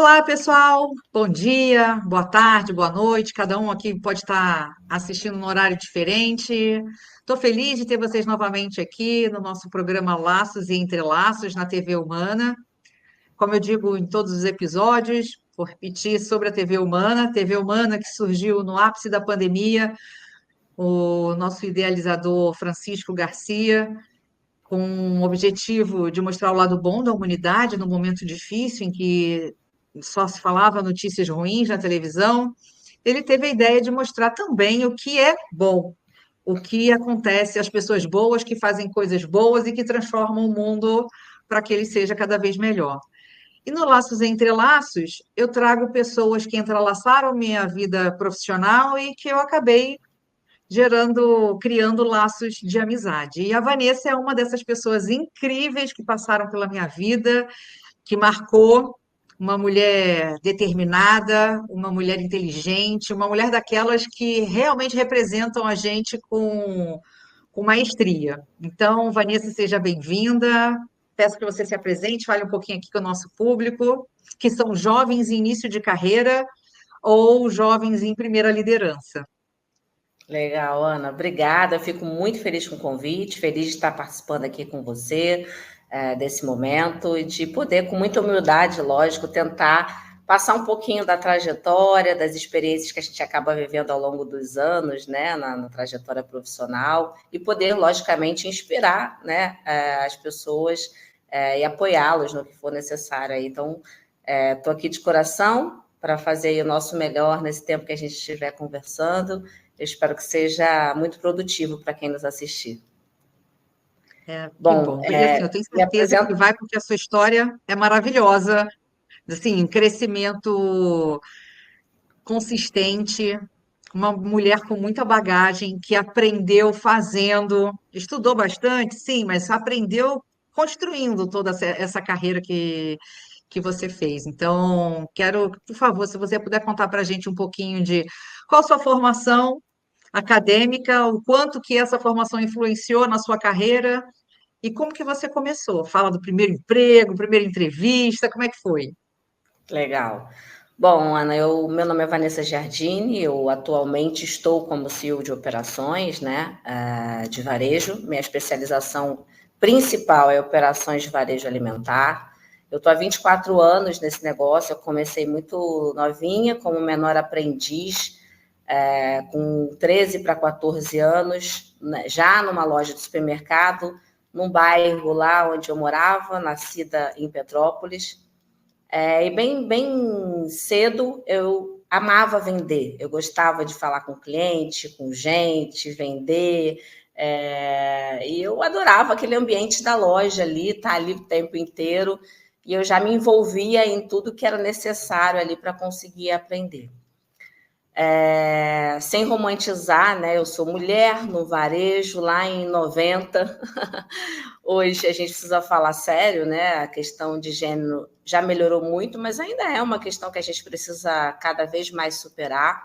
Olá, pessoal. Bom dia, boa tarde, boa noite. Cada um aqui pode estar assistindo num horário diferente. Estou feliz de ter vocês novamente aqui no nosso programa Laços e Entrelaços na TV Humana. Como eu digo em todos os episódios, vou repetir sobre a TV Humana que surgiu no ápice da pandemia, o nosso idealizador Francisco Garcia, com o objetivo de mostrar o lado bom da humanidade no momento difícil em que só se falava notícias ruins na televisão. Ele teve a ideia de mostrar também o que é bom, o que acontece, as pessoas boas que fazem coisas boas e que transformam o mundo para que ele seja cada vez melhor. E no Laços e Entrelaços, eu trago pessoas que entrelaçaram minha vida profissional e que eu acabei criando laços de amizade. E a Vanessa é uma dessas pessoas incríveis que passaram pela minha vida, que marcou uma mulher determinada, uma mulher inteligente, uma mulher daquelas que realmente representam a gente com maestria. Então, Vanessa, seja bem-vinda. Peço que você se apresente, fale um pouquinho aqui com o nosso público, que são jovens em início de carreira ou jovens em primeira liderança. Legal, Ana. Obrigada. Eu fico muito feliz com o convite, feliz de estar participando aqui com você desse momento e de poder, com muita humildade, lógico, tentar passar um pouquinho da trajetória, das experiências que a gente acaba vivendo ao longo dos anos, né, na trajetória profissional e poder, logicamente, inspirar, né, as pessoas e apoiá-los no que for necessário. Então, estou aqui de coração para fazer aí o nosso melhor nesse tempo que a gente estiver conversando. Eu espero que seja muito produtivo para quem nos assistir. Que Bom, bom. E assim, eu tenho me certeza que apresento. vai, porque a sua história é maravilhosa, assim, crescimento consistente, uma mulher com muita bagagem, que aprendeu fazendo, estudou bastante, sim, mas aprendeu construindo toda essa carreira que você fez. Então, quero, por favor, se você puder contar para a gente um pouquinho de qual a sua formação acadêmica, o quanto que essa formação influenciou na sua carreira e como que você começou? Fala do primeiro emprego, primeira entrevista, como é que foi? Legal. Bom, Ana, meu nome é Vanessa Giardini, eu atualmente estou como CEO de operações, né, de varejo. Minha especialização principal é operações de varejo alimentar. Eu estou há 24 anos nesse negócio, eu comecei muito novinha, como menor aprendiz, com 13 para 14 anos, né, já numa loja de supermercado, num bairro lá onde eu morava, nascida em Petrópolis. E bem cedo eu amava vender, eu gostava de falar com cliente, com gente, vender, e eu adorava aquele ambiente da loja ali, estar ali o tempo inteiro, e eu já me envolvia em tudo que era necessário ali para conseguir aprender. Sem romantizar, né? Eu sou mulher no varejo lá em 90. Hoje a gente precisa falar sério, né? A questão de gênero já melhorou muito, mas ainda é uma questão que a gente precisa cada vez mais superar.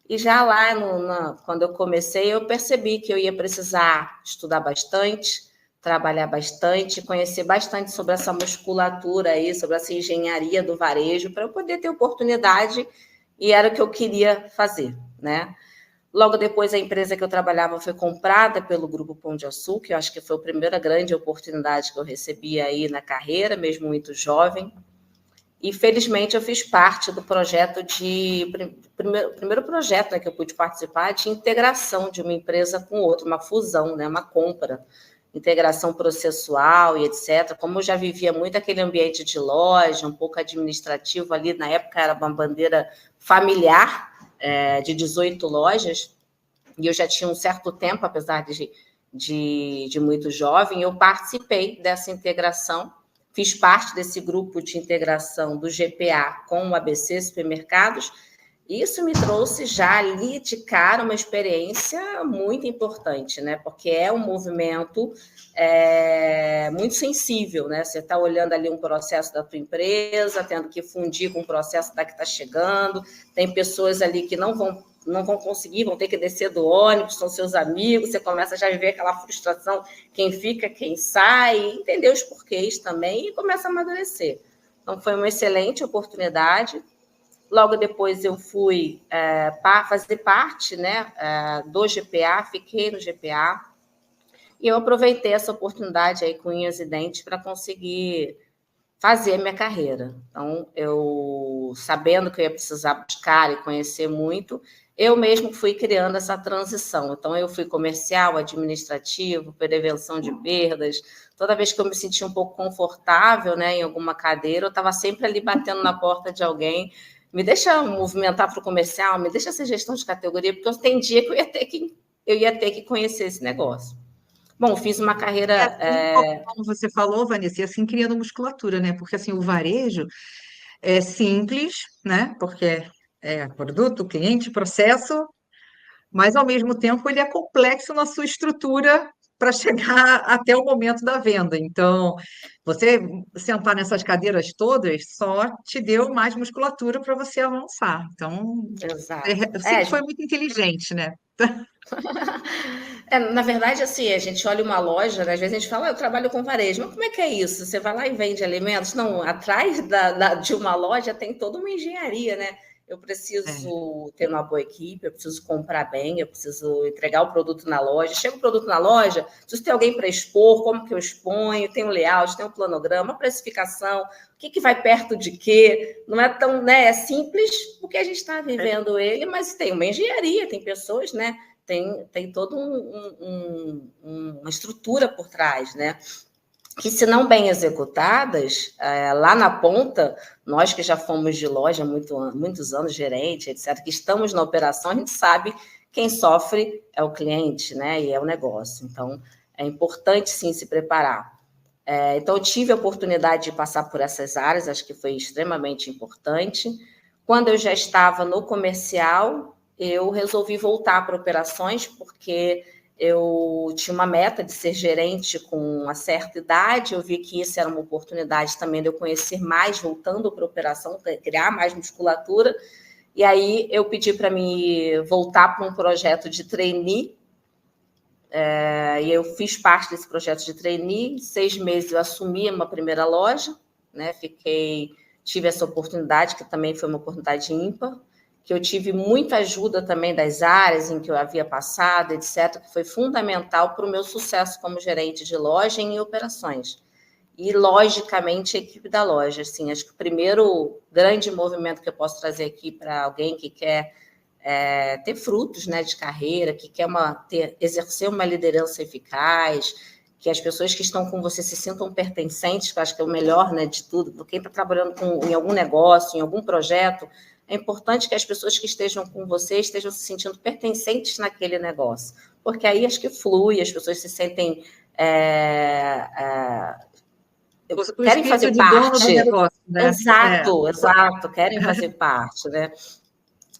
E já lá, quando eu comecei, eu percebi que eu ia precisar estudar bastante, trabalhar bastante, conhecer bastante sobre essa musculatura aí, sobre essa engenharia do varejo, para eu poder ter oportunidade, e era o que eu queria fazer, né? Logo depois, a empresa que eu trabalhava foi comprada pelo Grupo Pão de Açúcar, que eu acho que foi a primeira grande oportunidade que eu recebi aí na carreira, mesmo muito jovem. E, felizmente, eu fiz parte do projeto primeiro projeto, né, que eu pude participar, de integração de uma empresa com outra, uma fusão, né, uma compra, integração processual e etc. Como eu já vivia muito aquele ambiente de loja, um pouco administrativo ali, na época era uma bandeira familiar, de 18 lojas, e eu já tinha um certo tempo, apesar de muito jovem, eu participei dessa integração, fiz parte desse grupo de integração do GPA com o ABC Supermercados. Isso me trouxe já ali de cara uma experiência muito importante, né? Porque é um movimento muito sensível, né? Você está olhando ali um processo da tua empresa, tendo que fundir com o processo da que está chegando, tem pessoas ali que não vão conseguir, vão ter que descer do ônibus, são seus amigos, você começa já a ver aquela frustração, quem fica, quem sai, entender os porquês também e começa a amadurecer. Então, foi uma excelente oportunidade. Logo depois, eu fui fazer parte, né, do GPA, fiquei no GPA, e eu aproveitei essa oportunidade aí com unhas e dentes para conseguir fazer a minha carreira. Então, eu, sabendo que eu ia precisar buscar e conhecer muito, eu mesmo fui criando essa transição. Então, eu fui comercial, administrativo, prevenção de perdas. Toda vez que eu me sentia um pouco confortável, né, em alguma cadeira, eu estava sempre ali batendo na porta de alguém, me deixa movimentar para o comercial, me deixa ser gestão de categoria, porque eu tem dia que eu ia ter que conhecer esse negócio. Bom, fiz uma E carreira... assim, como você falou, Vanessa, e assim criando musculatura, né? Porque assim, o varejo é simples, né? Porque é produto, cliente, processo, mas ao mesmo tempo ele é complexo na sua estrutura para chegar até o momento da venda. Então, você sentar nessas cadeiras todas só te deu mais musculatura para você avançar. Então, Exato. você sempre foi muito inteligente, né? Na verdade, assim, a gente olha uma loja, né? Às vezes a gente fala, eu trabalho com varejo, mas como é que é isso? Você vai lá e vende alimentos? Não, atrás de uma loja tem toda uma engenharia, né? Eu É. preciso ter uma boa equipe, eu preciso comprar bem, eu preciso entregar o produto na loja. Chega o produto na loja, preciso ter alguém para expor, como que eu exponho, tem um layout, tem um planograma, a precificação, o que vai perto de quê? Não é tão, né? É simples porque a gente está vivendo ele, mas tem uma engenharia, tem pessoas, né? Tem toda uma estrutura por trás, né? Que, se não bem executadas, lá na ponta, nós que já fomos de loja há muitos anos, gerente, etc., que estamos na operação, a gente sabe quem sofre é o cliente, né? E é o negócio. Então, é importante, sim, se preparar. Então, eu tive a oportunidade de passar por essas áreas, acho que foi extremamente importante. Quando eu já estava no comercial, eu resolvi voltar para operações, porque eu tinha uma meta de ser gerente com uma certa idade, eu vi que isso era uma oportunidade também de eu conhecer mais, voltando para a operação, criar mais musculatura, e aí eu pedi para me voltar para um projeto de trainee, e eu fiz parte desse projeto de trainee. 6 meses eu assumi uma primeira loja, né? Tive essa oportunidade, que também foi uma oportunidade ímpar, que eu tive muita ajuda também das áreas em que eu havia passado, etc., que foi fundamental para o meu sucesso como gerente de loja em operações. E, logicamente, a equipe da loja. Assim, acho que o primeiro grande movimento que eu posso trazer aqui para alguém que quer ter frutos, né, de carreira, que quer exercer uma liderança eficaz, que as pessoas que estão com você se sintam pertencentes, que eu acho que é o melhor, né, de tudo. Quem está trabalhando em algum negócio, em algum projeto, é importante que as pessoas que estejam com você estejam se sentindo pertencentes naquele negócio, porque aí acho que flui, as pessoas se sentem... O querem espírito fazer de dono do parte. negócio, né? É. Exato, exato, querem fazer parte, né?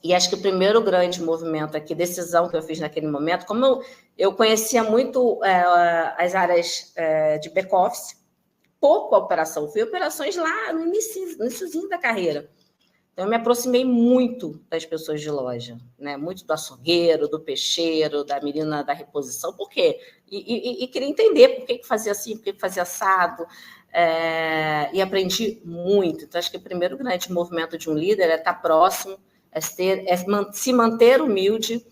E acho que o primeiro grande movimento aqui, decisão que eu fiz naquele momento, como eu conhecia muito as áreas de back-office, pouco a operação, fui operações lá no iniciozinho da carreira. Então, eu me aproximei muito das pessoas de loja, né? Muito do açougueiro, do peixeiro, da menina da reposição. Por quê? E queria entender por que fazia assim, por que fazia assado. E aprendi muito. Então, acho que o primeiro grande movimento de um líder é estar próximo, se manter humilde,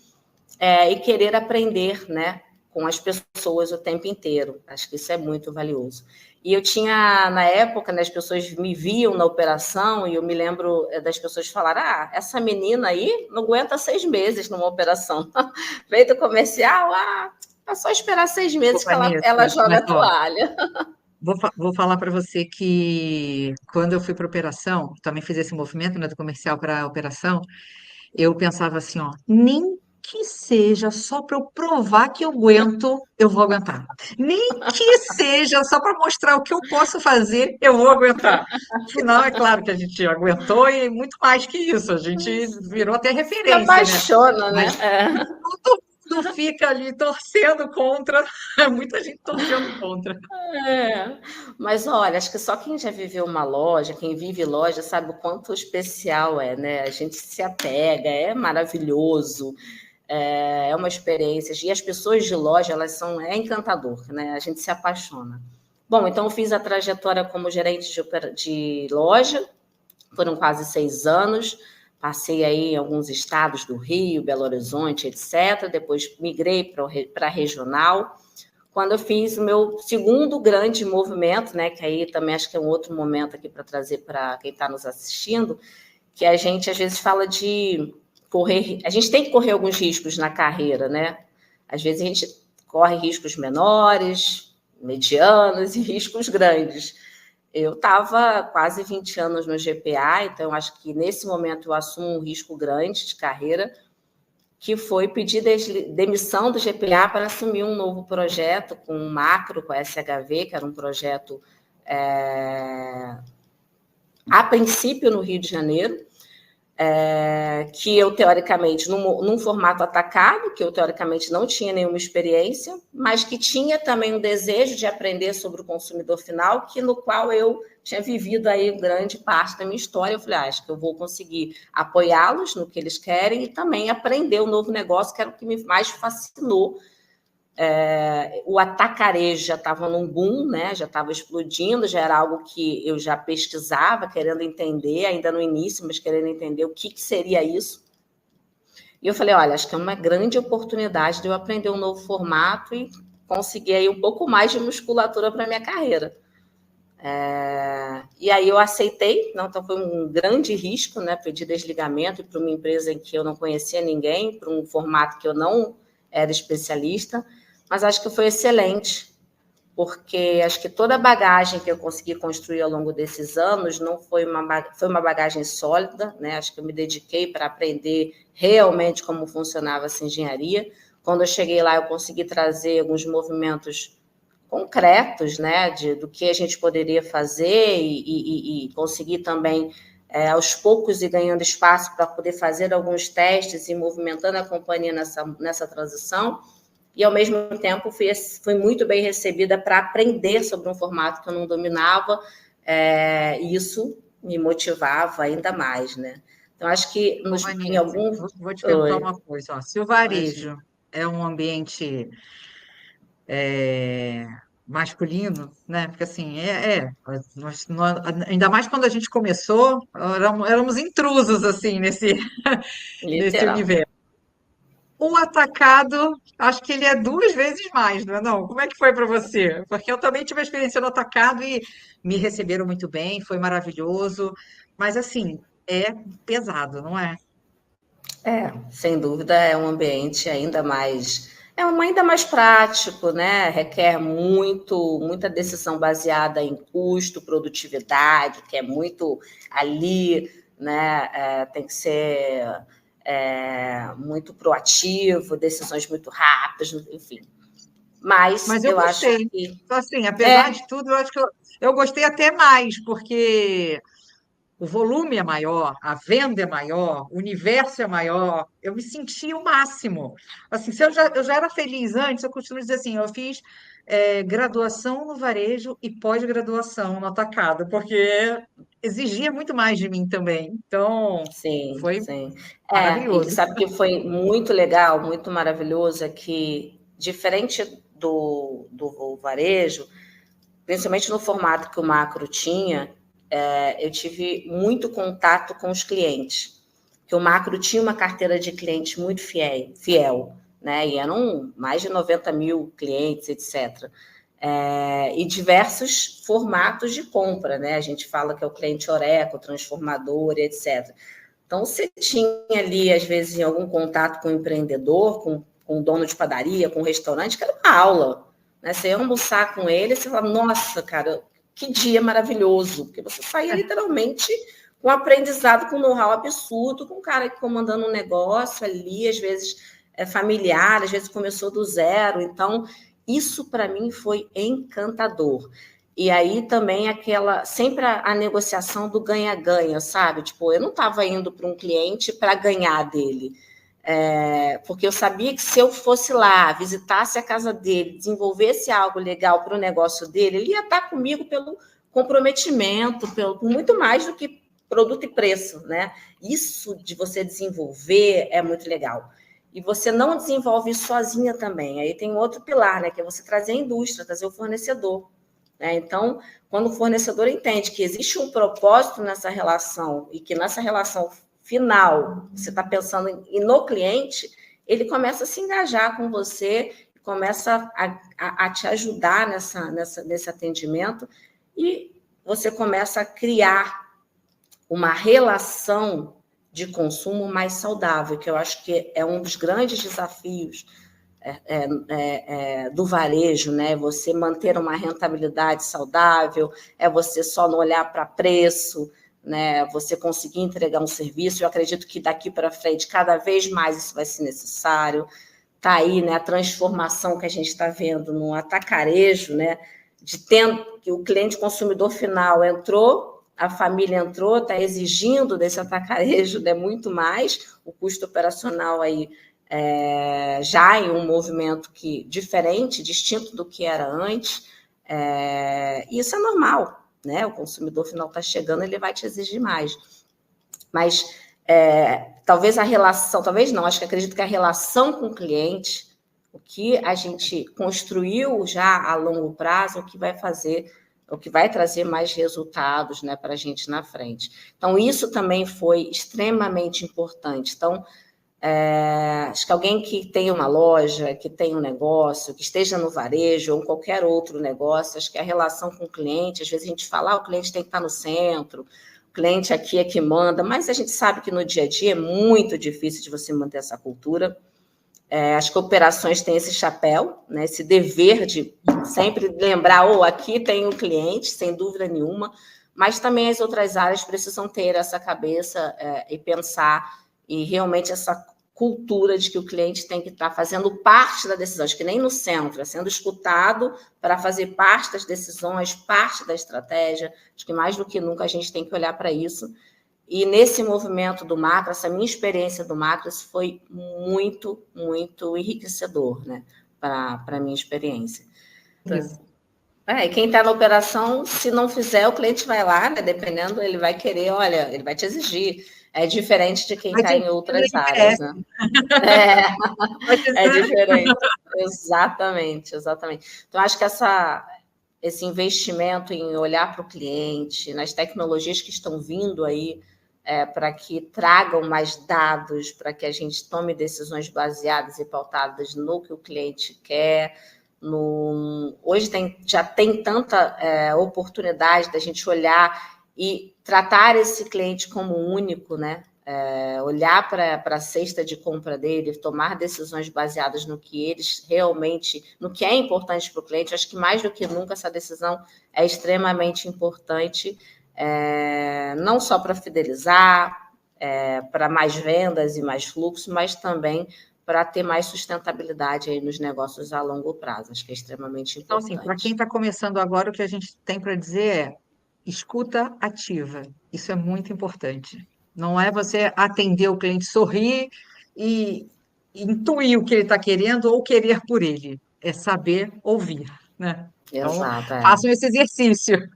e querer aprender, né, com as pessoas o tempo inteiro. Acho que isso é muito valioso. E eu tinha, na época, né, as pessoas me viam na operação, e eu me lembro das pessoas falarem, essa menina aí não aguenta 6 meses numa operação. Veio do comercial, é só esperar 6 Pô, meses que ela Vanessa, joga mas a ó, toalha. vou falar para você que quando eu fui para operação, também fiz esse movimento, né, do comercial para a operação, eu pensava assim, ó, nem que seja só para eu provar que eu aguento, eu vou aguentar. Nem que seja só para mostrar o que eu posso fazer, eu vou aguentar. Afinal, é claro que a gente aguentou e muito mais que isso, a gente virou até Se referência, né? apaixona, né? Mas todo mundo fica ali torcendo contra, muita gente torcendo contra. Mas olha, acho que só quem já viveu uma loja, quem vive loja, sabe o quanto especial é, né? A gente se apega, é maravilhoso, é uma experiência. E as pessoas de loja, é encantador, né? A gente se apaixona. Bom, então eu fiz a trajetória como gerente de loja, foram quase 6 anos, passei aí em alguns estados do Rio, Belo Horizonte, etc. Depois migrei para a regional, quando eu fiz o meu segundo grande movimento, né, que aí também acho que é um outro momento aqui para trazer para quem está nos assistindo, que a gente às vezes fala de correr, a gente tem que correr alguns riscos na carreira, né? Às vezes a gente corre riscos menores, medianos e riscos grandes. Eu estava quase 20 anos no GPA, então acho que nesse momento eu assumo um risco grande de carreira, que foi pedir demissão do GPA para assumir um novo projeto com um macro, com a SHV, que era um projeto, a princípio, no Rio de Janeiro, que eu, teoricamente, num formato atacado, que eu, teoricamente, não tinha nenhuma experiência, mas que tinha também um desejo de aprender sobre o consumidor final, no qual eu tinha vivido aí grande parte da minha história. Eu falei, acho que eu vou conseguir apoiá-los no que eles querem e também aprender um novo negócio, que era o que me mais fascinou. O atacarejo já estava num boom, né? Já estava explodindo, já era algo que eu já pesquisava, querendo entender, ainda no início, mas querendo entender o que seria isso. E eu falei, olha, acho que é uma grande oportunidade de eu aprender um novo formato e conseguir aí um pouco mais de musculatura para a minha carreira. E aí eu aceitei, então foi um grande risco, né? Pedir desligamento para uma empresa em que eu não conhecia ninguém, para um formato que eu não era especialista, mas acho que foi excelente, porque acho que toda a bagagem que eu consegui construir ao longo desses anos não foi uma bagagem sólida, né? Acho que eu me dediquei para aprender realmente como funcionava essa engenharia. Quando eu cheguei lá, eu consegui trazer alguns movimentos concretos, né, do que a gente poderia fazer e conseguir também, aos poucos, ir ganhando espaço para poder fazer alguns testes e movimentando a companhia nessa transição. E, ao mesmo tempo, fui muito bem recebida para aprender sobre um formato que eu não dominava, e isso me motivava ainda mais, né? Então, acho que em Vanessa, algum... vou te perguntar Oi, uma coisa. Ó. Se o imagina. varejo é um ambiente é, masculino, né? Porque assim, ainda mais quando a gente começou, éramos intrusos assim nesse Literal. universo. O atacado, acho que ele é duas vezes mais, não é não? Como é que foi para você? Porque eu também tive a experiência no atacado e me receberam muito bem, foi maravilhoso, mas assim, é pesado, não é? Sem dúvida, é um ambiente ainda mais prático, né? Requer muita decisão baseada em custo, produtividade, que é muito ali, né? Tem que ser muito proativo, decisões muito rápidas, enfim. Mas Mas eu eu acho gostei. que Então, assim, apesar é, de tudo, eu acho que eu gostei até mais, porque o volume é maior, a venda é maior, o universo é maior. Eu me senti o máximo. Assim, se eu já era feliz antes, eu costumo dizer assim, eu fiz graduação no varejo e pós-graduação no atacado, porque exigia muito mais de mim também. Então, sim, foi sim. E maravilhoso. sabe que foi muito legal, muito maravilhoso, é que, diferente do varejo, principalmente no formato que o macro tinha, eu tive muito contato com os clientes. Que o macro tinha uma carteira de clientes muito fiel, né? E eram mais de 90 mil clientes, etc. E diversos formatos de compra, né? A gente fala que é o cliente Oreco, transformador, etc. Então, você tinha ali, às vezes, em algum contato com o empreendedor, com o dono de padaria, com o restaurante, que era uma aula. Né? Você ia almoçar com ele, você falava, nossa, cara, que dia maravilhoso, porque você saía literalmente com um aprendizado, com um know-how absurdo, com um cara comandando um negócio ali, às vezes familiar, às vezes começou do zero. Então, isso para mim foi encantador. E aí também sempre a negociação do ganha-ganha, sabe? Tipo, eu não estava indo para um cliente para ganhar dele. Porque eu sabia que se eu fosse lá, visitasse a casa dele, desenvolvesse algo legal para o negócio dele, ele ia estar comigo pelo comprometimento, por muito mais do que produto e preço, né? Isso de você desenvolver é muito legal. E você não desenvolve isso sozinha também. Aí tem outro pilar, né? Que é você trazer a indústria, trazer o fornecedor. né? Então, quando o fornecedor entende que existe um propósito nessa relação e que nessa relação final você está pensando no cliente, ele começa a se engajar com você, começa a te ajudar nesse atendimento e você começa a criar uma relação de consumo mais saudável, que eu acho que é um dos grandes desafios do varejo, né? Você manter uma rentabilidade saudável, é você só não olhar para preço, né? Você conseguir entregar um serviço. Eu acredito que daqui para frente, cada vez mais isso vai ser necessário. Está aí, né, a transformação que a gente está vendo no atacarejo, né? Que o cliente consumidor final entrou, a família entrou, está exigindo desse atacarejo, né, muito mais, o custo operacional aí já em um movimento diferente, distinto do que era antes, e isso é normal, né? O consumidor final está chegando, ele vai te exigir mais. Mas talvez a relação, talvez não, acho que acredito que a relação com o cliente, o que a gente construiu já a longo prazo, o que vai trazer mais resultados, né, para a gente na frente. Então, isso também foi extremamente importante. Então, acho que alguém que tem uma loja, que tem um negócio, que esteja no varejo ou em qualquer outro negócio, acho que a relação com o cliente, às vezes a gente fala, o cliente tem que estar no centro, o cliente aqui é que manda, mas a gente sabe que no dia a dia é muito difícil de você manter essa cultura. Acho que operações têm esse chapéu, né, esse dever de sempre lembrar, aqui tem um cliente, sem dúvida nenhuma, mas também as outras áreas precisam ter essa cabeça e pensar, e realmente essa cultura de que o cliente tem que estar fazendo parte da decisão, acho que nem no centro, sendo escutado para fazer parte das decisões, parte da estratégia. Acho que mais do que nunca a gente tem que olhar para isso. E nesse movimento do macro, essa minha experiência do macro, isso foi muito, muito enriquecedor, né, para a minha experiência. Isso. E quem está na operação, se não fizer, o cliente vai lá, né, dependendo, ele vai querer, olha, ele vai te exigir. É diferente de quem está em outras áreas, né? É diferente. Exatamente. Então, acho que esse investimento em olhar para o cliente, nas tecnologias que estão vindo aí, para que tragam mais dados, para que a gente tome decisões baseadas e pautadas no que o cliente quer. Hoje já tem tanta oportunidade da gente olhar e tratar esse cliente como único, né? Olhar para a cesta de compra dele, tomar decisões baseadas no que eles realmente, no que é importante para o cliente. Acho que mais do que nunca essa decisão é extremamente importante, não só para fidelizar, para mais vendas e mais fluxo, mas também para ter mais sustentabilidade aí nos negócios a longo prazo. Acho que é extremamente Então, importante. assim, para quem está começando agora, o que a gente tem para dizer é escuta ativa. Isso é muito importante. Não é você atender o cliente, sorrir e intuir o que ele está querendo ou querer por ele. É saber ouvir, né? Então, Exato, façam esse exercício.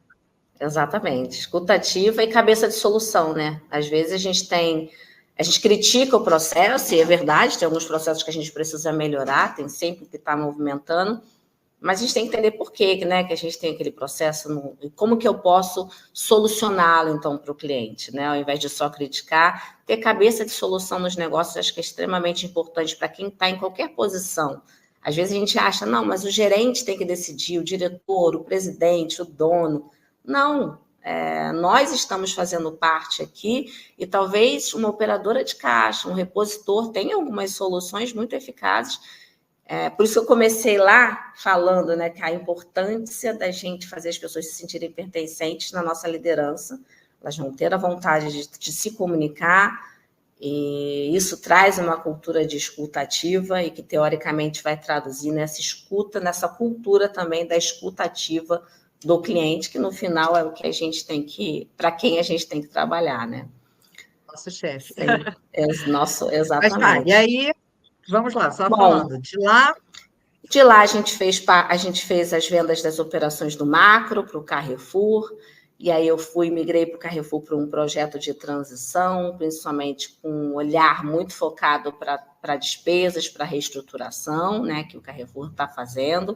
Exatamente. Escuta ativa e cabeça de solução, né? Às vezes a gente critica o processo, e é verdade, tem alguns processos que a gente precisa melhorar, tem sempre que estar movimentando, mas a gente tem que entender por quê, né, que a gente tem aquele processo e como que eu posso solucioná-lo, então, para o cliente, né? Ao invés de só criticar, ter cabeça de solução nos negócios, acho que é extremamente importante para quem está em qualquer posição. Às vezes a gente acha, não, mas o gerente tem que decidir, o diretor, o presidente, o dono. Não, nós estamos fazendo parte aqui e talvez uma operadora de caixa, um repositor, tenha algumas soluções muito eficazes. Por isso que eu comecei lá falando, né, que a importância da gente fazer as pessoas se sentirem pertencentes na nossa liderança, elas vão ter a vontade de se comunicar, e isso traz uma cultura de escuta ativa e que, teoricamente, vai traduzir nessa escuta, nessa cultura também da escuta ativa do cliente, que no final é o que a gente tem para quem a gente tem que trabalhar, né? Nosso chefe. Mas tá, e Exatamente. aí, vamos lá, só Bom, falando. de lá a gente fez as vendas das operações do macro para o Carrefour, e aí eu migrei para o Carrefour para um projeto de transição, principalmente com um olhar muito focado para despesas, para reestruturação, né, que o Carrefour está fazendo.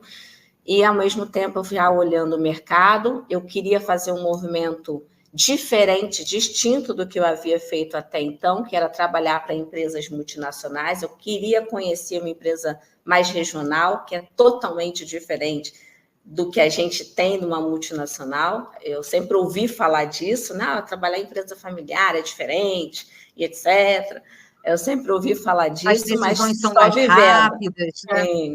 e, ao mesmo tempo, já olhando o mercado, eu queria fazer um movimento diferente, distinto do que eu havia feito até então, que era trabalhar para empresas multinacionais. Eu queria conhecer uma empresa mais regional, que é totalmente diferente do que a gente tem numa multinacional. Eu sempre ouvi falar disso, né? Trabalhar em empresa familiar é diferente, e etc. Eu sempre ouvi falar As disso, decisões mas são só mais vivendo. rápidas, né? Sim,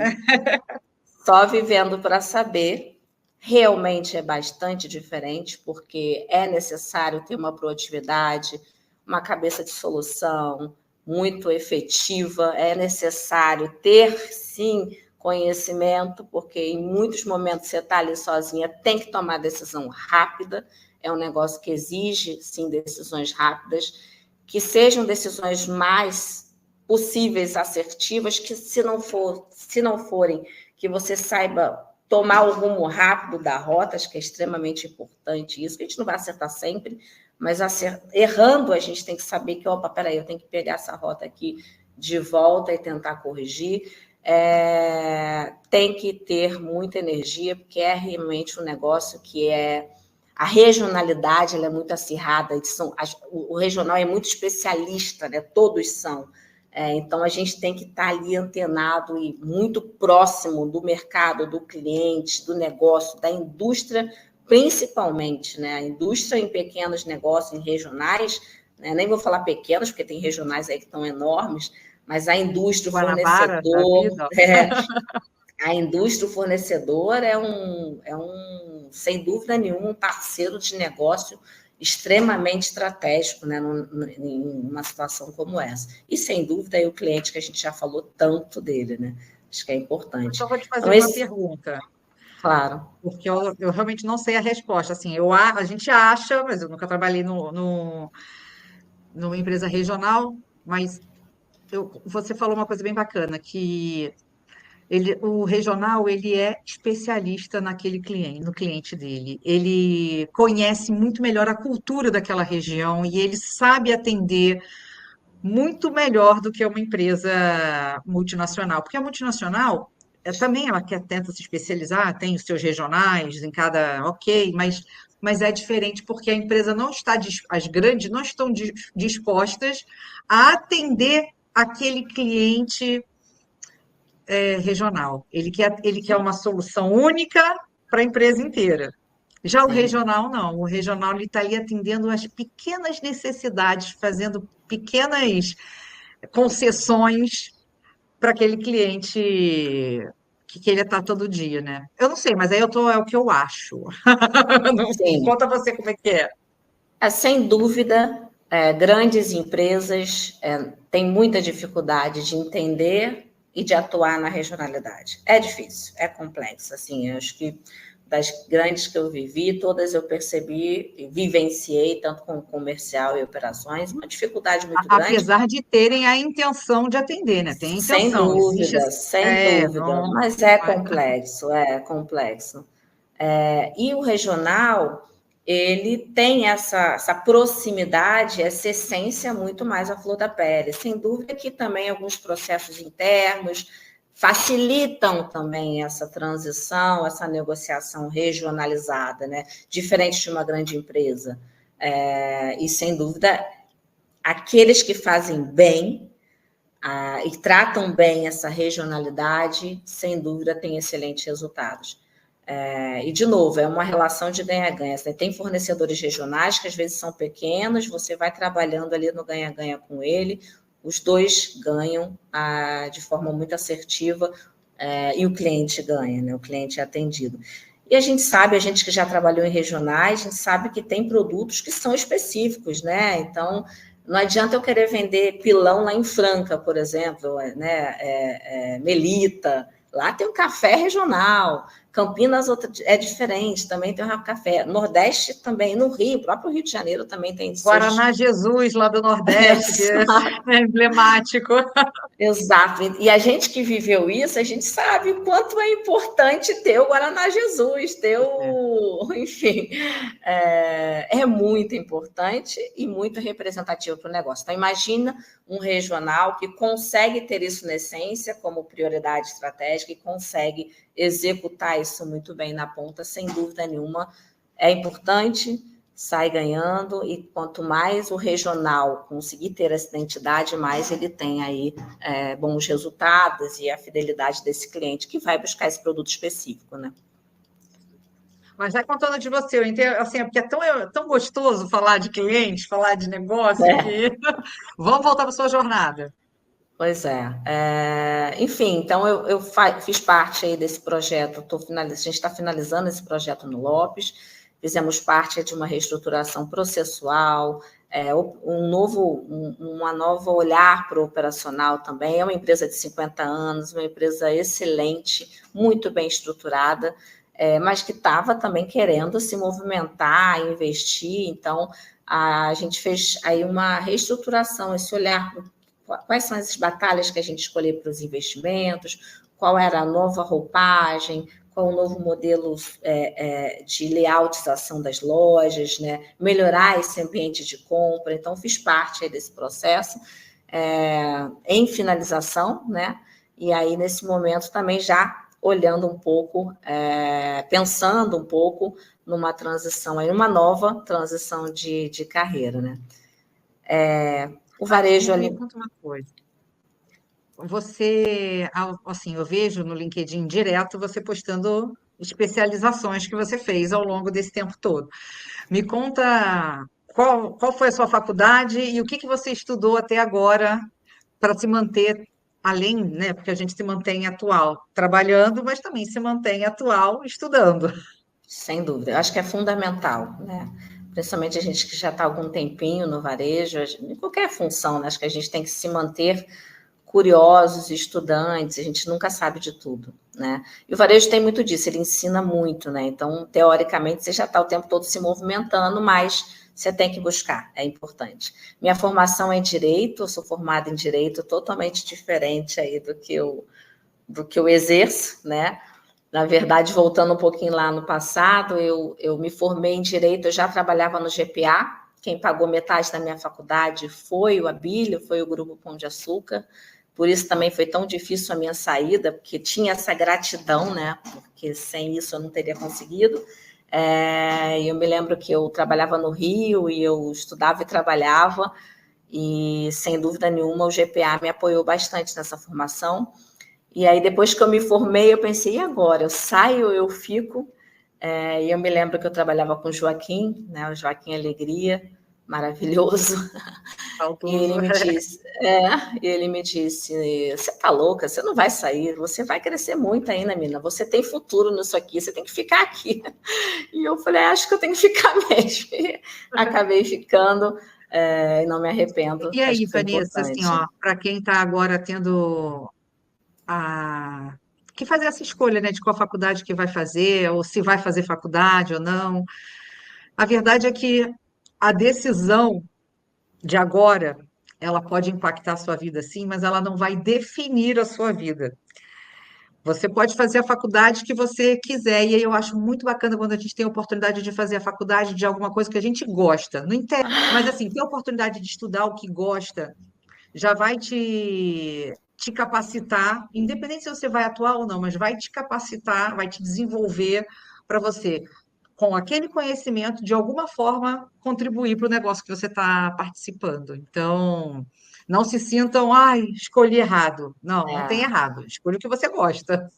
só vivendo para saber. Realmente é bastante diferente, porque é necessário ter uma proatividade, uma cabeça de solução muito efetiva, é necessário ter, sim, conhecimento, porque em muitos momentos você está ali sozinha, tem que tomar decisão rápida, é um negócio que exige, sim, decisões rápidas, que sejam decisões mais possíveis, assertivas, que se não forem, que você saiba tomar o rumo rápido da rota, acho que é extremamente importante isso, que a gente não vai acertar sempre, mas errando a gente tem que saber que, opa, peraí, eu tenho que pegar essa rota aqui de volta e tentar corrigir. Tem que ter muita energia, porque é realmente um negócio que é... A regionalidade ela é muito acirrada, o regional é muito especialista, né? Todos são. Então, a gente tem que estar ali antenado e muito próximo do mercado, do cliente, do negócio, da indústria, principalmente, né? A indústria em pequenos negócios, em regionais, né? Nem vou falar pequenos, porque tem regionais aí que estão enormes, mas a indústria, o Guanabara da fornecedor, vida. a indústria, o fornecedor sem dúvida nenhuma, um parceiro de negócio extremamente estratégico, né, em uma situação como essa. E, sem dúvida, aí o cliente, que a gente já falou tanto dele, né? Acho que é importante. Então, vou te fazer Então, uma pergunta, claro. porque eu realmente não sei a resposta. Assim, a gente acha, mas eu nunca trabalhei numa empresa regional, mas você falou uma coisa bem bacana, que o regional ele é especialista naquele cliente, no cliente dele. Ele conhece muito melhor a cultura daquela região e ele sabe atender muito melhor do que uma empresa multinacional, porque a multinacional também ela quer tenta se especializar, tem os seus regionais em cada, ok, mas é diferente porque a empresa não está as grandes não estão dispostas a atender aquele cliente regional. Ele quer uma solução única para a empresa inteira. Já o Sim. regional, não. O regional ele está ali atendendo as pequenas necessidades, fazendo pequenas concessões para aquele cliente que ele está todo dia, né? Eu não sei, mas aí é o que eu acho. Sim. Conta você como é que é. Sem dúvida, grandes empresas têm muita dificuldade de entender e de atuar na regionalidade. É difícil, é complexo. Assim, eu acho que das grandes que eu vivi, todas eu percebi e vivenciei, tanto com comercial e operações, uma dificuldade muito grande. Apesar de terem a intenção de atender, né? Tem a intenção, existe Sem dúvida, não, mas é complexo, é complexo. E o regional, ele tem essa proximidade, essa essência muito mais à flor da pele. Sem dúvida que também alguns processos internos facilitam também essa transição, essa negociação regionalizada, né? Diferente de uma grande empresa. E, sem dúvida, aqueles que fazem bem e tratam bem essa regionalidade, sem dúvida, têm excelentes resultados. E, de novo, é uma relação de ganha-ganha. Você tem fornecedores regionais que às vezes são pequenos, você vai trabalhando ali no ganha-ganha com ele, os dois ganham de forma muito assertiva e o cliente ganha, né? O cliente é atendido. E a gente que já trabalhou em regionais, a gente sabe que tem produtos que são específicos, né? Então, não adianta eu querer vender pilão lá em Franca, por exemplo, né? Melita. Lá tem um café regional. Campinas é diferente, também tem um café. Nordeste também, no Rio, o próprio Rio de Janeiro também tem seus... Guaraná Jesus, lá do Nordeste, que é emblemático. Exato. E a gente que viveu isso, a gente sabe o quanto é importante ter o Guaraná Jesus, ter o... Enfim, é muito importante e muito representativo para o negócio. Então, imagina um regional que consegue ter isso na essência como prioridade estratégica e consegue executar isso muito bem na ponta, sem dúvida nenhuma, é importante, sai ganhando, e quanto mais o regional conseguir ter essa identidade, mais ele tem aí bons resultados e a fidelidade desse cliente que vai buscar esse produto específico, né? Mas vai contando de você, eu entendo, assim, é porque é tão gostoso falar de cliente, falar de negócio, É. que vamos voltar para sua jornada. Pois é. Enfim, então eu fiz parte aí desse projeto, a gente está finalizando esse projeto no Lopes, fizemos parte de uma reestruturação processual, uma nova olhar para o operacional também. É uma empresa de 50 anos, uma empresa excelente, muito bem estruturada, mas que estava também querendo se movimentar, investir. Então, a gente fez aí uma reestruturação, esse olhar, quais são as batalhas que a gente escolheu para os investimentos, qual era a nova roupagem, qual o novo modelo de layoutização das lojas, né? Melhorar esse ambiente de compra. Então, fiz parte aí desse processo em finalização, né? E aí, nesse momento, também já olhando um pouco, pensando um pouco numa transição, aí, uma nova transição de carreira, né? O varejo Me ali. conta uma coisa. Você, assim, eu vejo no LinkedIn direto você postando especializações que você fez ao longo desse tempo todo. Me conta qual foi a sua faculdade e o que você estudou até agora para se manter além, né? Porque a gente se mantém atual trabalhando, mas também se mantém atual estudando. Sem dúvida, eu acho que é fundamental, né? Principalmente a gente que já está há algum tempinho no varejo, em qualquer função, né? Acho que a gente tem que se manter curiosos, estudantes, a gente nunca sabe de tudo, né? E o varejo tem muito disso, ele ensina muito, né? Então, teoricamente, você já está o tempo todo se movimentando, mas você tem que buscar, é importante. Minha formação é em Direito, eu sou formada em Direito, totalmente diferente aí do que eu exerço, né? Na verdade, voltando um pouquinho lá no passado, eu me formei em Direito, eu já trabalhava no GPA, quem pagou metade da minha faculdade foi o Abílio, foi o Grupo Pão de Açúcar, por isso também foi tão difícil a minha saída, porque tinha essa gratidão, né? Porque sem isso eu não teria conseguido. Eu me lembro que eu trabalhava no Rio e eu estudava e trabalhava, e sem dúvida nenhuma o GPA me apoiou bastante nessa formação. E aí, depois que eu me formei, eu pensei, e agora? Eu saio, eu fico? E eu me lembro que eu trabalhava com o Joaquim, né? O Joaquim Alegria, maravilhoso. E Faltoso. ele me disse, você tá louca, você não vai sair, você vai crescer muito ainda, menina, você tem futuro nisso aqui, você tem que ficar aqui. E eu falei, acho que eu tenho que ficar mesmo. E acabei ficando, e não me arrependo, E acho aí, que foi Vanessa, assim, importante. ó, para quem está agora tendo a que fazer essa escolha, né, de qual faculdade que vai fazer, ou se vai fazer faculdade ou não. A verdade é que a decisão de agora, ela pode impactar a sua vida, sim, mas ela não vai definir a sua vida. Você pode fazer a faculdade que você quiser, e aí eu acho muito bacana quando a gente tem a oportunidade de fazer a faculdade de alguma coisa que a gente gosta. Não interessa, mas assim, ter a oportunidade de estudar o que gosta já vai te capacitar, independente se você vai atuar ou não, mas vai te capacitar, vai te desenvolver para você, com aquele conhecimento, de alguma forma, contribuir para o negócio que você está participando. Então, não se sintam, ai, escolhi errado. Não, não tem É. errado. Escolha o que você gosta.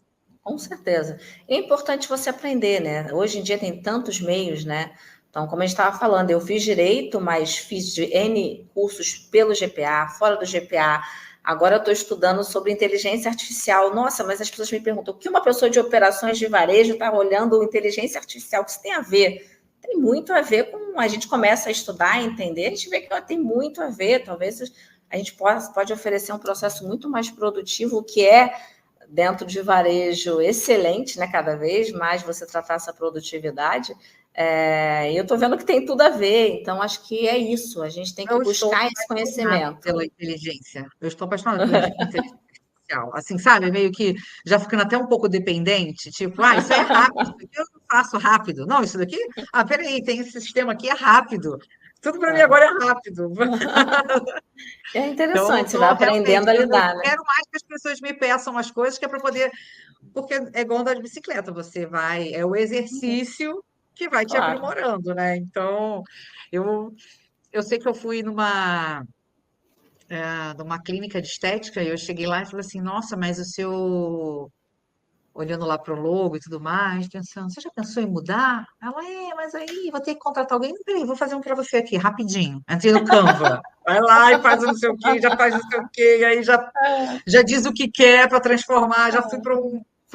Com certeza. É importante você aprender, né? Hoje em dia tem tantos meios, né? Então, como a gente estava falando, eu fiz direito, mas fiz N cursos pelo GPA, fora do GPA. Agora eu estou estudando sobre inteligência artificial. Nossa, mas as pessoas me perguntam, o que uma pessoa de operações de varejo está olhando inteligência artificial? O que isso tem a ver? Tem muito a ver com a gente começa a estudar e entender, a gente vê que ela tem muito a ver. Talvez a gente pode oferecer um processo muito mais produtivo, que é dentro de varejo excelente, né? Cada vez mais você tratar essa produtividade. E eu estou vendo que tem tudo a ver, então acho que é isso, a gente tem que Eu estou buscar esse apaixonada conhecimento. pela inteligência. Eu estou apaixonada pela inteligência artificial. Assim, sabe? Meio que já ficando até um pouco dependente. Tipo, isso aí é rápido. Isso aqui eu não faço rápido. Não, isso daqui... Ah, peraí, tem esse sistema aqui, é rápido. Tudo para mim Ah. agora é rápido. É Então, eu interessante, você vai estou realmente, aprendendo a eu lidar, né? quero mais que as pessoas me peçam as coisas, que é para poder, porque é igual andar de bicicleta, você vai, é o exercício que vai te Claro. aprimorando, né? Então, eu, eu sei que eu fui numa clínica de estética e eu cheguei lá e falei assim, nossa, mas o seu olhando lá para o logo e tudo mais, pensando, você já pensou em mudar? Ela, mas aí vou ter que contratar alguém. Não, peraí, vou fazer um para você aqui, rapidinho. Entrei no Canva. Vai lá e faz o não sei o quê, já faz não sei o quê, e aí já diz o que quer para transformar, já fui para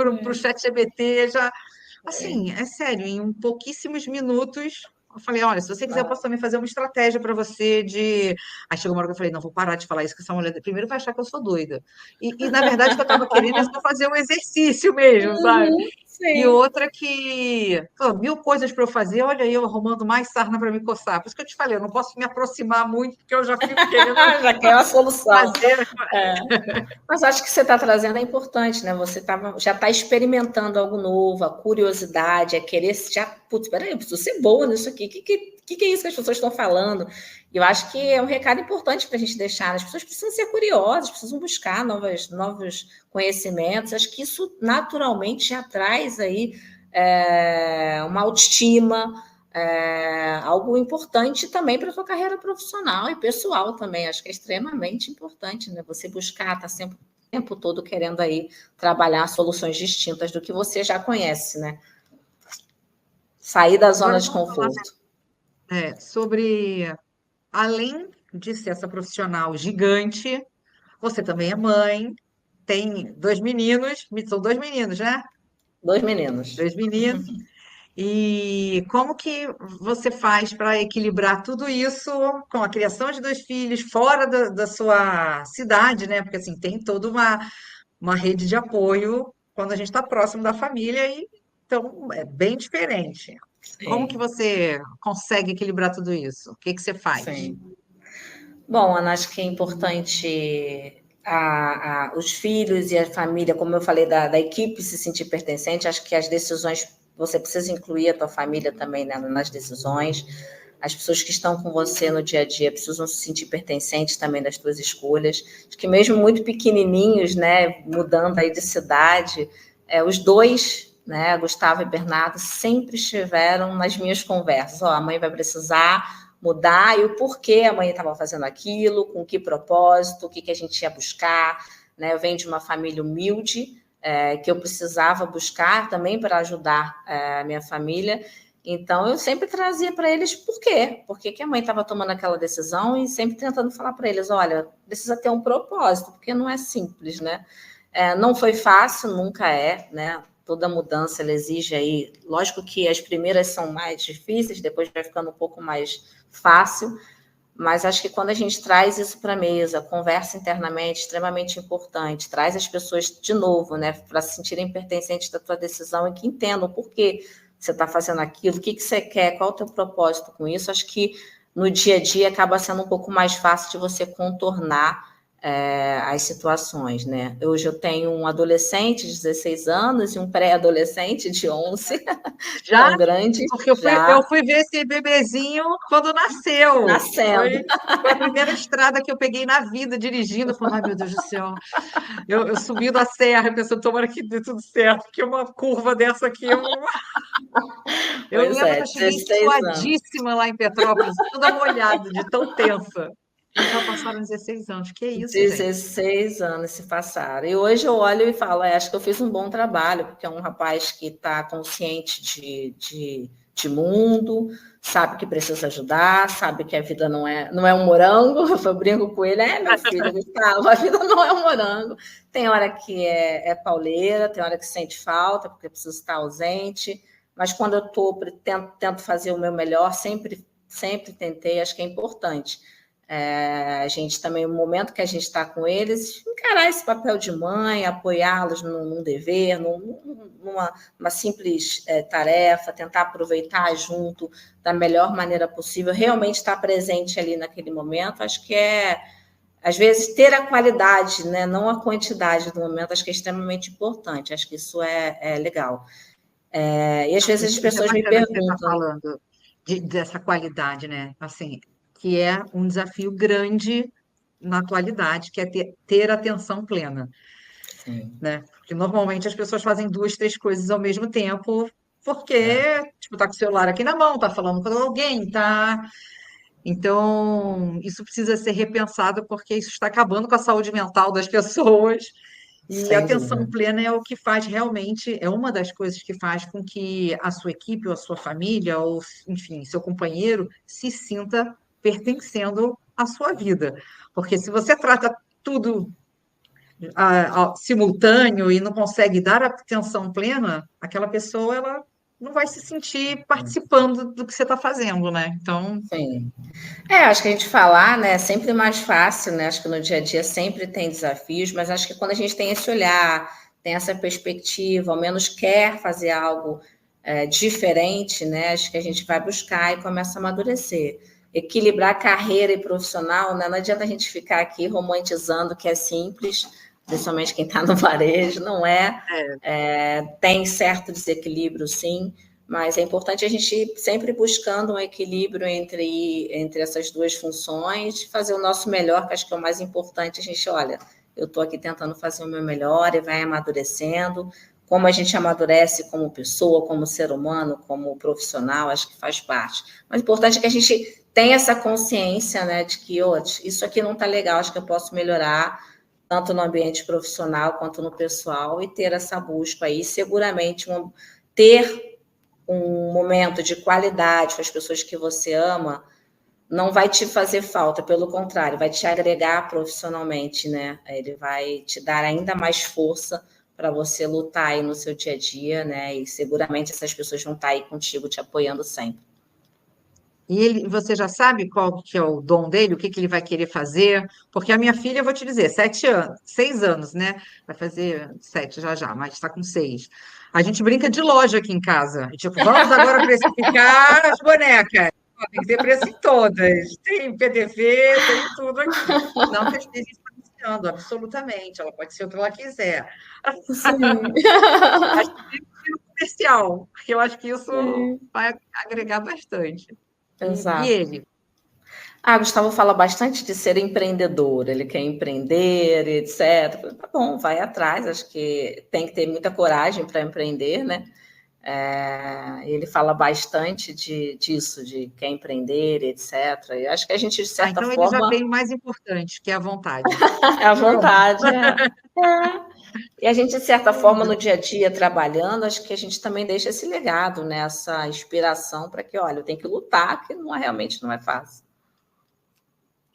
o chat GPT, já. Assim, é sério, em pouquíssimos minutos. Eu falei, olha, se você quiser, eu posso também fazer uma estratégia para você de. Aí chegou uma hora que eu falei, não, vou parar de falar isso, que essa mulher primeiro vai achar que eu sou doida. Na verdade, o que eu estava querendo é só fazer um exercício mesmo, sabe? Uhum, E sim. outra que, pô, mil coisas para eu fazer, olha aí eu arrumando mais sarna para me coçar. Por isso que eu te falei, eu não posso me aproximar muito, porque eu já fico querendo Já quer uma solução. fazer. É. Mas acho que você está trazendo é importante, né? Você já está experimentando algo novo, a curiosidade, é querer já, putz, peraí, eu preciso ser boa nisso aqui. O que é isso que as pessoas estão falando? E eu acho que é um recado importante para a gente deixar. As pessoas precisam ser curiosas, precisam buscar novos conhecimentos. Acho que isso naturalmente já traz aí uma autoestima, algo importante também para a sua carreira profissional e pessoal também. Acho que é extremamente importante, né? Você buscar, estar sempre o tempo todo querendo aí trabalhar soluções distintas do que você já conhece, né? Sair da zona Agora de vamos falar conforto. sobre, além de ser essa profissional gigante, você também é mãe, tem dois meninos, são dois meninos, né? 2 meninos. Dois meninos. E como que você faz para equilibrar tudo isso com a criação de dois filhos fora da sua cidade, né? Porque assim, tem toda uma rede de apoio quando a gente está próximo da família, e então é bem diferente. Como que Sim, você consegue equilibrar tudo isso? O que que você faz? sim. Bom, Ana, acho que é importante os filhos e a família, como eu falei, da equipe se sentir pertencente. Acho que as decisões, você precisa incluir a tua família também, né, nas decisões. As pessoas que estão com você no dia a dia precisam se sentir pertencentes também das tuas escolhas. Acho que mesmo muito pequenininhos, né, mudando aí de cidade, os dois, né, Gustavo e Bernardo, sempre estiveram nas minhas conversas. Ó, a mãe vai precisar mudar e o porquê a mãe estava fazendo aquilo, com que propósito, o que a gente ia buscar. Né? Eu venho de uma família humilde, que eu precisava buscar também para ajudar a minha família. Então, eu sempre trazia para eles por que a mãe estava tomando aquela decisão e sempre tentando falar para eles, olha, precisa ter um propósito, porque não é simples, né? Não foi fácil, nunca é, né? Toda mudança ela exige aí, lógico que as primeiras são mais difíceis, depois vai ficando um pouco mais fácil, mas acho que quando a gente traz isso para a mesa, conversa internamente, extremamente importante, traz as pessoas de novo, né, para se sentirem pertencentes da tua decisão e que entendam por que você está fazendo aquilo, o que você quer, qual é o teu propósito com isso. Acho que no dia a dia acaba sendo um pouco mais fácil de você contornar as situações, né? Hoje eu tenho um adolescente de 16 anos e um pré-adolescente de 11, Já? tão grandes Porque eu já, fui ver esse bebezinho quando nasceu. nascendo. Foi a primeira estrada que eu peguei na vida dirigindo. Eu falei, ai meu Deus do céu. Eu subindo a serra, pensando, tomara que dê tudo certo, porque uma curva dessa aqui. Eu Pois lembro que é, eu cheguei 16 anos. suadíssima lá em Petrópolis, toda molhada, de tão tensa. E já passaram 16 anos. Que isso, gente? 16 anos se passaram. E hoje eu olho e falo, acho que eu fiz um bom trabalho, porque é um rapaz que está consciente de mundo, sabe que precisa ajudar, sabe que a vida não é um morango. Eu brinco com ele, meu filho, Gustavo, a vida não é um morango. Tem hora que é pauleira, tem hora que sente falta, porque precisa estar ausente, mas quando eu estou, tento fazer o meu melhor, sempre tentei, acho que é importante. A gente também, no momento que a gente está com eles, encarar esse papel de mãe, apoiá-los num dever, numa simples tarefa, tentar aproveitar junto da melhor maneira possível, realmente estar presente ali naquele momento. Acho que às vezes, ter a qualidade, né, não a quantidade do momento, acho que é extremamente importante. Acho que isso é legal. E às Não, vezes as isso é pessoas me bacana que você está perguntam. falando dessa qualidade, né? Assim, que é um desafio grande na atualidade, que é ter atenção plena, Sim, né? Porque normalmente as pessoas fazem duas, três coisas ao mesmo tempo, porque, é, tipo, tá com o celular aqui na mão, tá falando com alguém, tá? Então, isso precisa ser repensado porque isso está acabando com a saúde mental das pessoas. E a sem atenção dúvida. plena é o que faz realmente, é uma das coisas que faz com que a sua equipe, ou a sua família, ou, enfim, seu companheiro se sinta pertencendo à sua vida. Porque se você trata tudo simultâneo e não consegue dar atenção plena, aquela pessoa ela não vai se sentir participando do que você está fazendo, né? Então, Sim. Acho que a gente falar, né, é sempre mais fácil, né? Acho que no dia a dia sempre tem desafios, mas acho que quando a gente tem esse olhar, tem essa perspectiva, ao menos quer fazer algo diferente, né? Acho que a gente vai buscar e começa a amadurecer. Equilibrar carreira e profissional, né? Não adianta a gente ficar aqui romantizando que é simples, principalmente quem está no varejo, não é. é, Tem certo desequilíbrio, sim, mas é importante a gente sempre buscando um equilíbrio entre essas duas funções, fazer o nosso melhor, que acho que é o mais importante. A gente, olha, eu estou aqui tentando fazer o meu melhor e vai amadurecendo. Como a gente amadurece como pessoa, como ser humano, como profissional, acho que faz parte. Mas o importante é que a gente tenha essa consciência, né, de que isso aqui não está legal, acho que eu posso melhorar, tanto no ambiente profissional quanto no pessoal, e ter essa busca aí, seguramente ter um momento de qualidade com as pessoas que você ama não vai te fazer falta, pelo contrário, vai te agregar profissionalmente, né? Ele vai te dar ainda mais força para você lutar aí no seu dia a dia, né? E seguramente essas pessoas vão estar aí contigo, te apoiando sempre. e você já sabe qual que é o dom dele, o que que ele vai querer fazer? Porque a minha filha, eu vou te dizer, 7 anos, 6 anos, né? Vai fazer 7 já já, mas está com 6. A gente brinca de loja aqui em casa. Tipo, vamos agora precificar as bonecas. Ó, tem que ter preço em todas. Tem PDV, tem tudo aqui. Não que a gente está iniciando, absolutamente. Ela pode ser o que ela quiser. Sim. Mas tem comercial, porque eu acho que isso Sim. vai agregar bastante. E Exato. ele? Gustavo fala bastante de ser empreendedor, ele quer empreender, etc. Tá bom, vai atrás, acho que tem que ter muita coragem para empreender, né? Ele fala bastante disso, de quer empreender, etc. E acho que a gente, de Ah, certa então ele já forma, tem o mais importante, que é a vontade. é à Pronto. vontade. E a gente, de certa Oh, forma, no Deus. dia a dia, trabalhando, acho que a gente também deixa esse legado, né? Essa inspiração para que, olha, eu tenho que lutar, que não realmente não é fácil.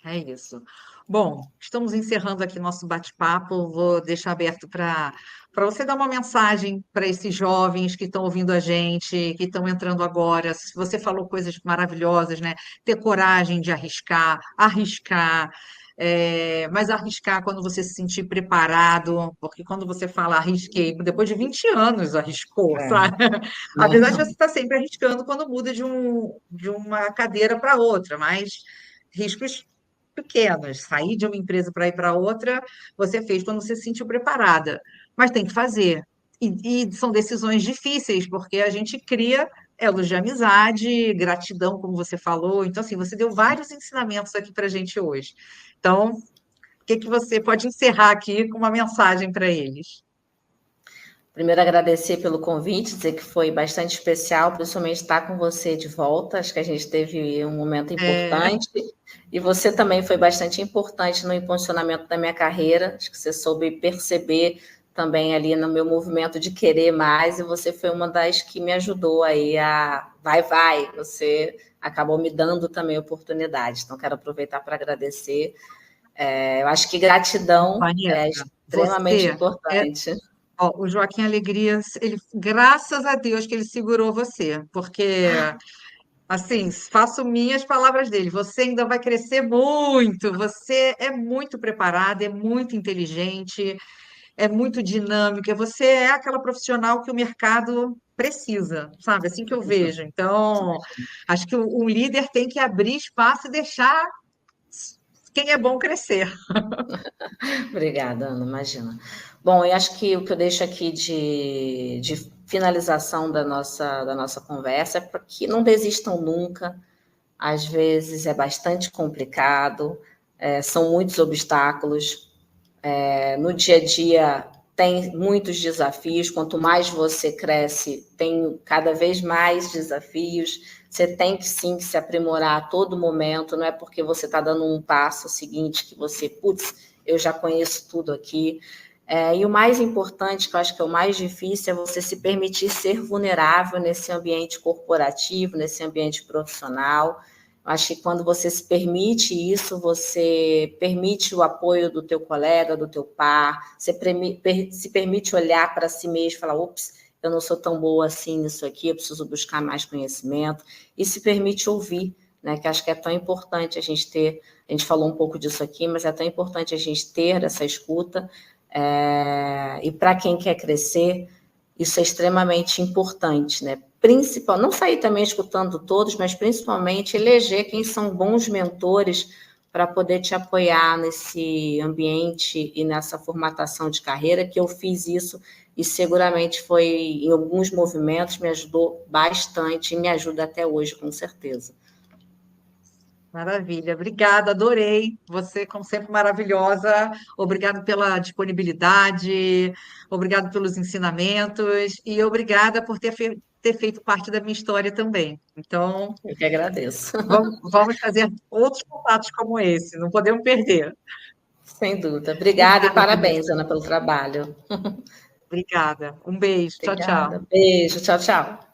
É isso. Bom, estamos encerrando aqui nosso bate-papo. Vou deixar aberto para você dar uma mensagem para esses jovens que estão ouvindo a gente, que estão entrando agora. Se você falou coisas maravilhosas, né? Ter coragem de arriscar, arriscar. Mas arriscar quando você se sentir preparado, porque quando você fala arrisquei, depois de 20 anos arriscou, É, sabe? Apesar de não, você estar sempre arriscando quando muda de uma cadeira para outra, mas riscos pequenos. Sair de uma empresa para ir para outra, você fez quando você se sentiu preparada, mas tem que fazer. E são decisões difíceis, porque a gente cria elos de amizade, gratidão, como você falou. Então, assim, você deu vários ensinamentos aqui para a gente hoje. Então, o que que você pode encerrar aqui com uma mensagem para eles? primeiro, agradecer pelo convite, dizer que foi bastante especial, principalmente estar com você de volta. Acho que a gente teve um momento É, importante. E você também foi bastante importante no impulsionamento da minha carreira. Acho que você soube perceber também ali no meu movimento de querer mais. E você foi uma das que me ajudou aí a vai. Você acabou me dando também oportunidade. Então, quero aproveitar para agradecer. Eu acho que gratidão é Vanessa, extremamente é, importante. ó, o Joaquim Alegria, ele, graças a Deus que ele segurou você, porque assim, faço minhas palavras dele. Você ainda vai crescer muito. Você é muito preparada, é muito inteligente, é muito dinâmica. Você é aquela profissional que o mercado precisa, sabe? Assim que eu vejo. Então, acho que um líder tem que abrir espaço e deixar quem é bom crescer. Obrigada, Ana, imagina. Bom, eu acho que o que eu deixo aqui de finalização da nossa conversa é para que não desistam nunca, às vezes é bastante complicado, são muitos obstáculos. No dia a dia tem muitos desafios, quanto mais você cresce, tem cada vez mais desafios. Você tem que sim se aprimorar a todo momento, não é porque você está dando um passo seguinte que você, putz, eu já conheço tudo aqui. E o mais importante, que eu acho que é o mais difícil, é você se permitir ser vulnerável nesse ambiente corporativo, nesse ambiente profissional. Eu acho que quando você se permite isso, você permite o apoio do teu colega, do teu par, você se permite olhar para si mesmo e falar, ops, eu não sou tão boa assim nisso aqui, eu preciso buscar mais conhecimento, e se permite ouvir, né? Que acho que é tão importante a gente ter, a gente falou um pouco disso aqui, mas é tão importante a gente ter essa escuta, e para quem quer crescer, isso é extremamente importante, né? Principal, não sair também escutando todos, mas principalmente eleger quem são bons mentores para poder te apoiar nesse ambiente e nessa formatação de carreira, que eu fiz isso e seguramente foi, em alguns movimentos, me ajudou bastante e me ajuda até hoje, com certeza. Maravilha, obrigada, adorei. Você, como sempre, maravilhosa. Obrigado pela disponibilidade, obrigado pelos ensinamentos e obrigada por ter feito parte da minha história também. Então, Eu que agradeço. vamos fazer outros contatos como esse, não podemos perder. Sem dúvida. Obrigada e Obrigada, parabéns, Vanessa. Ana, pelo trabalho. Obrigada. Um beijo. Tchau, tchau. Obrigada. Beijo. Tchau, tchau.